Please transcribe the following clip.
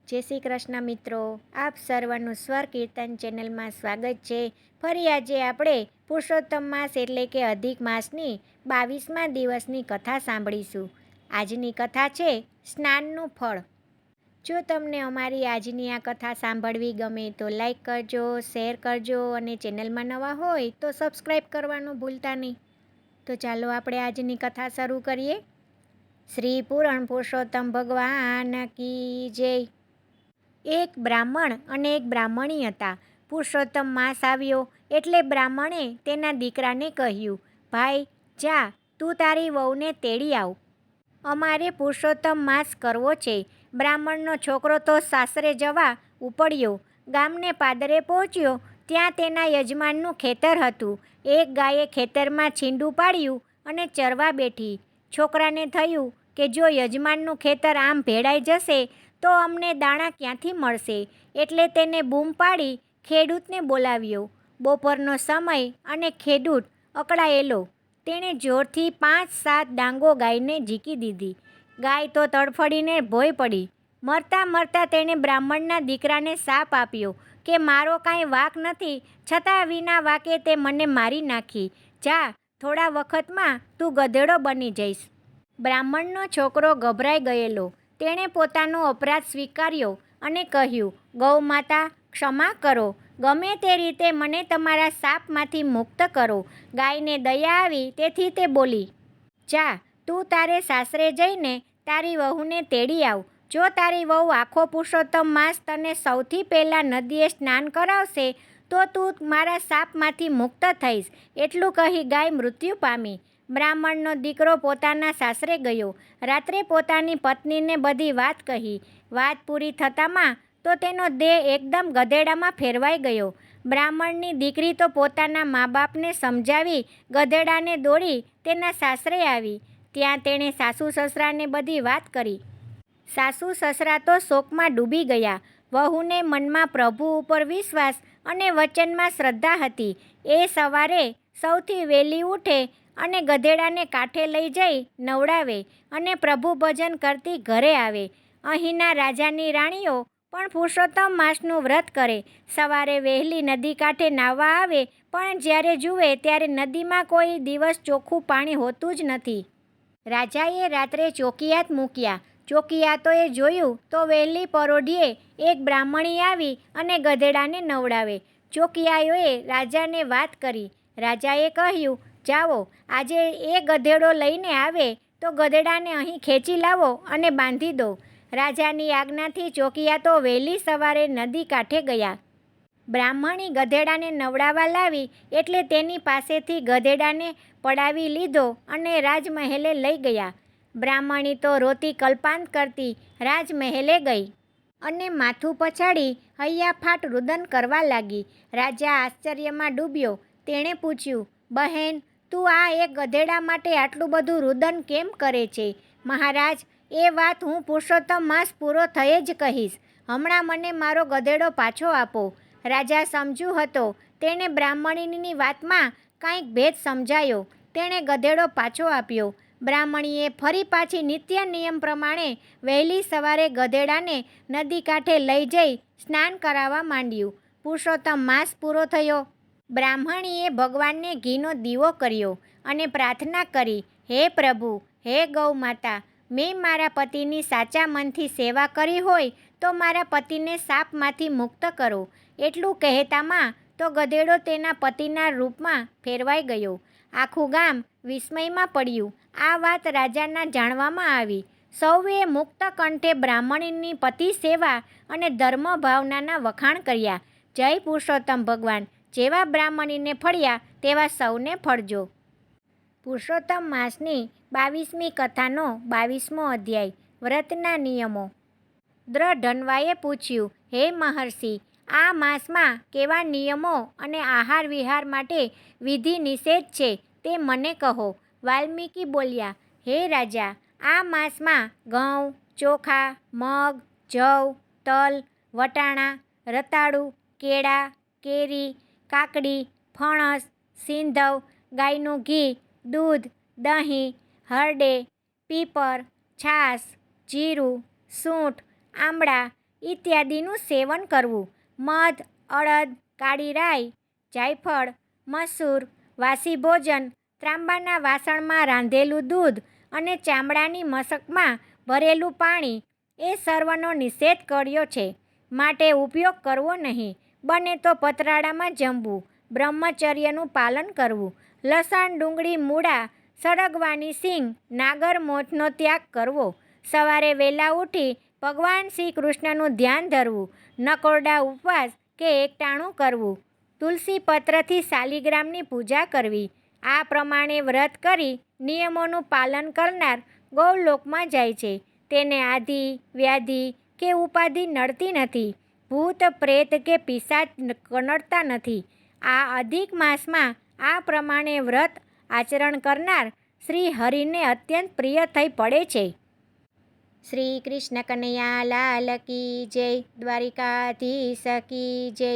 જય શ્રી કૃષ્ણ મિત્રો, આપ સર્વનું સ્વર કીર્તન ચેનલમાં સ્વાગત છે. ફરી આજે આપણે પુરુષોત્તમ માસ એટલે કે અધિક માસની 22મા દિવસની કથા સાંભળીશું. આજની કથા છે સ્નાનનું ફળ. જો તમને અમારી આજની આ કથા સાંભળવી ગમે તો લાઈક કરજો, શેર કરજો અને ચેનલમાં નવા હોય તો સબસ્ક્રાઈબ કરવાનું ભૂલતા નહીં. તો ચાલો આપણે આજની કથા શરૂ કરીએ. શ્રી પૂરણ પુરુષોત્તમ ભગવાન કી જય. એક બ્રાહ્મણ અને એક બ્રાહ્મણી હતા. પુરુષોત્તમ માસ આવ્યો એટલે બ્રાહ્મણે તેના દીકરાને કહ્યું, ભાઈ જા, તું તારી વહુને તેડી આવ. અમારે પુરુષોત્તમ માસ કરવો છે. બ્રાહ્મણનો છોકરો તો સાસરે જવા ઉપડ્યો. ગામને પાદરે પહોંચ્યો. ત્યાં તેના યજમાનનું ખેતર હતું. એક ગાયે ખેતરમાં છીંડું પાડ્યું અને ચરવા બેઠી. છોકરાને થયું કે જો યજમાનનું ખેતર આમ ભેળાઈ જશે તો અમને દાણા ક્યાંથી મળશે? એટલે તેને બૂમ પાડી ખેડૂતને બોલાવ્યો. બપોરનો સમય અને ખેડૂત અકળાયેલો. તેણે જોરથી 5-7 ડાંગો ગાયને ઝીકી દીધી. ગાય તો તડફડીને ભોંય પડી. મરતા મરતા તેણે બ્રાહ્મણના દીકરાને શાપ આપ્યો કે મારો કાંઈ વાંક નથી, છતાં વિના વાકે તે મને મારી નાખી. જા, થોડા વખતમાં તું ગધેડો બની જઈશ. બ્રાહ્મણનો છોકરો ગભરાઈ ગયેલો. તેણે પોતાનો અપરાધ સ્વીકાર્યો અને કહ્યું, ગૌ માતા, ક્ષમા કરો. ગમે તે રીતે મને તમારા શાપમાંથી મુક્ત કરો. ગાયને દયા આવી તેથી તે બોલી, જા, તું તારે સાસરે જઈને તારી વહુને તેડી આવ. જો તારી વહુ આખો પુરુષોત્તમ માસ તને સૌથી પહેલાં નદીએ સ્નાન કરાવશે તો તું મારા શાપમાંથી મુક્ત થઈશ. એટલું કહી ગાય મૃત્યુ પામી. બ્રાહ્મણનો દીકરો પોતાના સાસરે ગયો. રાત્રે પોતાની પત્નીને બધી વાત કહી. વાત પૂરી થતાંમાં તો તેનો દેહ એકદમ ગધેડામાં ફેરવાઈ ગયો. બ્રાહ્મણની દીકરી તો પોતાના મા બાપને સમજાવી ગધેડાને દોડી તેના સાસરે આવી. ત્યાં તેણે સાસુ સસરાને બધી વાત કરી. સાસુ સસરા તો શોકમાં ડૂબી ગયા. વહુને મનમાં પ્રભુ ઉપર વિશ્વાસ અને વચનમાં શ્રદ્ધા હતી. એ સવારે સૌથી વહેલી ઉઠે અને ગધેડાને કાંઠે લઈ જઈ નવડાવે અને પ્રભુ ભજન કરતી ઘરે આવે. અહીંના રાજાની રાણીઓ પણ પુરુષોત્તમ માસનું વ્રત કરે. સવારે વહેલી નદી કાંઠે નાહવા આવે, પણ જ્યારે જુએ ત્યારે નદીમાં કોઈ દિવસ ચોખ્ખું પાણી હોતું જ નથી. રાજાએ રાત્રે ચોકિયાત મૂક્યા. ચોકિયાતોએ જોયું તો વહેલી પરોઢિયે એક બ્રાહ્મણી આવી અને ગધેડાને નવડાવે. ચોકિયાઓએ રાજાને વાત કરી. રાજાએ કહ્યું, જાઓ, આજે એ ગધેડો લઈને આવે તો ગધેડાને અહીં ખેંચી લાવો અને બાંધી દો. રાજાની આજ્ઞાથી ચોકિયાતો વહેલી સવારે નદી કાંઠે ગયા. બ્રાહ્મણી ગધેડાને નવડાવવા લાવી એટલે તેની પાસેથી ગધેડાને પડાવી લીધો અને રાજમહેલે લઈ ગયા. બ્રાહ્મણી તો રોતી કલ્પાંત કરતી રાજમહેલે ગઈ અને માથું પછાડી હૈયાફાટ રુદન કરવા લાગી. રાજા આશ્ચર્યમાં ડૂબ્યો. તેણે પૂછ્યું, બહેન, તું આ એક ગધેડા માટે આટલું બધું રુદન કેમ કરે છે? મહારાજ, એ વાત હું પુરુષોત્તમ માસ પૂરો થયે જ કહીશ. હમણાં મને મારો ગધેડો પાછો આપો. રાજા સમજુ હતો. તેણે બ્રાહ્મણીની વાતમાં કાંઈક ભેદ સમજાયો. તેણે ગધેડો પાછો આપ્યો. બ્રાહ્મણીએ ફરી પાછી નિત્ય નિયમ પ્રમાણે વહેલી સવારે ગધેડાને નદી કાંઠે લઈ જઈ સ્નાન કરાવવા માંડ્યું. પુરુષોત્તમ માસ પૂરો થયો. બ્રાહ્મણીએ ભગવાનને ઘીનો દીવો કર્યો અને પ્રાર્થના કરી, હે પ્રભુ, હે ગૌ માતા, મેં મારા પતિની સાચા મનથી સેવા કરી હોય તો મારા પતિને શાપમાંથી મુક્ત કરો. એટલું કહેતામાં તો ગધેડો તેના પતિના રૂપમાં ફેરવાઈ ગયો. આખું ગામ વિસ્મયમાં પડ્યું. આ વાત રાજાના જાણવામાં આવી. સૌએ મુક્ત કંઠે બ્રાહ્મણીની પતિ સેવા અને ધર્મ ભાવનાના વખાણ કર્યા. જય પુરુષોત્તમ ભગવાન. જેવા બ્રાહ્મણીને ફળ્યા તેવા સૌને ફળજો. પુરુષોત્તમ માસની 22મી કથાનો 22મો અધ્યાય. વ્રતના નિયમો. દ્રઢન્વાએ પૂછ્યું, હે મહર્ષિ, આ માસમાં કેવા નિયમો અને આહાર વિહાર માટે વિધિ નિષેધ છે તે મને કહો. વાલ્મીકી બોલ્યા, હે રાજા, આ માસમાં ઘઉં, ચોખા, મગ, જવ, તલ, વટાણા, રતાળુ, કેળા, કેરી, કાકડી, ફણસ, સિંધવ, ગાયનું ઘી, દૂધ, દહીં, હરડે, પીપર, છાશ, જીરું, સૂંઠ, આમળા, ઇત્યાદિનું સેવન કરવું. મધ, અડદ, કાળી રાઈ, જાયફળ, મસૂર, વાસી ભોજન, ત્રાંબાના વાસણમાં રાંધેલું દૂધ અને ચામડાની મશકમાં ભરેલું પાણી એ સર્વનો નિષેધ કર્યો છે, માટે ઉપયોગ કરવો નહીં. બને તો પતરાળામાં જમવું. બ્રહ્મચર્યનું પાલન કરવું. લસણ, ડુંગળી, મૂળા, સળગવાની સિંગ, નાગર મોથનો ત્યાગ કરવો. સવારે વહેલા ઉઠી ભગવાન શ્રી કૃષ્ણનું ધ્યાન ધરવું. નકોરડા ઉપવાસ કે એકટાણું કરવું. તુલસી પત્રથી શાલિગ્રામની પૂજા કરવી. આ પ્રમાણે વ્રત કરી નિયમોનું પાલન કરનાર ગૌલોકમાં જાય છે. તેને આધિ, વ્યાધિ કે ઉપાધિ નડતી નથી. ભૂત, પ્રેત કે પિશાચ નડતા નથી. આ અધિક માસમાં આ પ્રમાણે વ્રત આચરણ કરનાર શ્રી હરિને અત્યંત પ્રિય થઈ પડે છે. શ્રી કૃષ્ણ કનૈયા લાલ કી જય. દ્વારિકાધીશ કી જય.